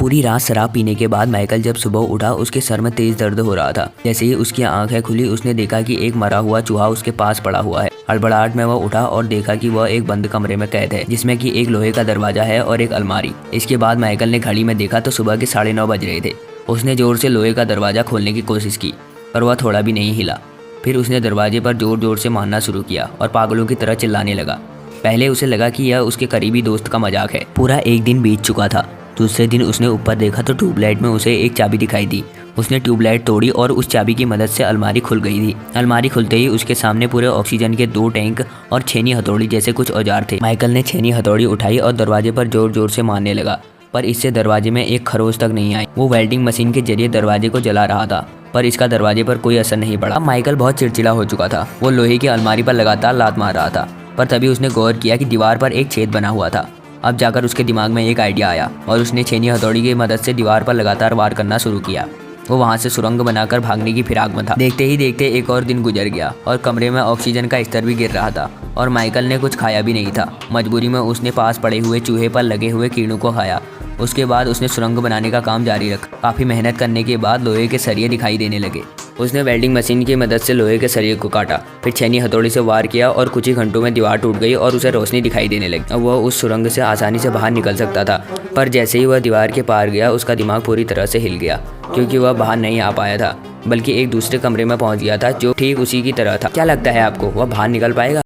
पूरी रात शराब पीने के बाद माइकल जब सुबह उठा उसके सर में तेज दर्द हो रहा था। जैसे ही उसकी आंखें खुली उसने देखा कि एक मरा हुआ चूहा उसके पास पड़ा हुआ है। हड़बड़ाहट में वह उठा और देखा कि वह एक बंद कमरे में कैद है जिसमें कि एक लोहे का दरवाजा है और एक अलमारी। इसके बाद माइकल ने घड़ी में देखा तो सुबह के 9:30 बज रहे थे। उसने जोर से लोहे का दरवाजा खोलने की कोशिश की पर वह थोड़ा भी नहीं हिला। फिर उसने दरवाजे पर जोर जोर से मारना शुरू किया और पागलों की तरह चिल्लाने लगा। पहले उसे लगा कि यह उसके करीबी दोस्त का मजाक है। पूरा एक दिन बीत चुका था। दूसरे दिन उसने ऊपर देखा तो ट्यूबलाइट में उसे एक चाबी दिखाई दी। उसने ट्यूबलाइट तोड़ी और उस चाबी की मदद से अलमारी खुल गई थी। अलमारी खुलते ही उसके सामने पूरे ऑक्सीजन के 2 टैंक और छेनी हथौड़ी जैसे कुछ औजार थे। माइकल ने छेनी हथौड़ी उठाई और दरवाजे पर जोर जोर से मारने लगा पर इससे दरवाजे में एक खरोच तक नहीं आई। वो वेल्डिंग मशीन के जरिए दरवाजे को जला रहा था पर इसका दरवाजे पर कोई असर नहीं पड़ा। अब माइकल बहुत चिड़चिड़ा हो चुका था। वो लोहे की अलमारी पर लगातार लात मार रहा था पर तभी उसने गौर किया कि दीवार पर एक छेद बना हुआ था। अब जाकर उसके दिमाग में एक आइडिया आया और उसने छेनी हथौड़ी की मदद से दीवार पर लगातार वार करना शुरू किया। वो वहाँ से सुरंग बनाकर भागने की फिराक में था। देखते ही देखते एक और दिन गुजर गया और कमरे में ऑक्सीजन का स्तर भी गिर रहा था और माइकल ने कुछ खाया भी नहीं था। मजबूरी में उसने पास पड़े हुए चूहे पर लगे हुए कीड़ों को खाया। उसके बाद उसने सुरंग बनाने का काम जारी रखा। काफ़ी मेहनत करने के बाद लोहे के सरिये दिखाई देने लगे। उसने वेल्डिंग मशीन की मदद से लोहे के सरिये को काटा, फिर छेनी हथौड़ी से वार किया और कुछ ही घंटों में दीवार टूट गई और उसे रोशनी दिखाई देने लगी। अब वह उस सुरंग से आसानी से बाहर निकल सकता था पर जैसे ही वह दीवार के पार गया उसका दिमाग पूरी तरह से हिल गया क्योंकि वह बाहर नहीं आ पाया था बल्कि एक दूसरे कमरे में पहुंच गया था जो ठीक उसी की तरह था। क्या लगता है आपको, वह बाहर निकल पाएगा?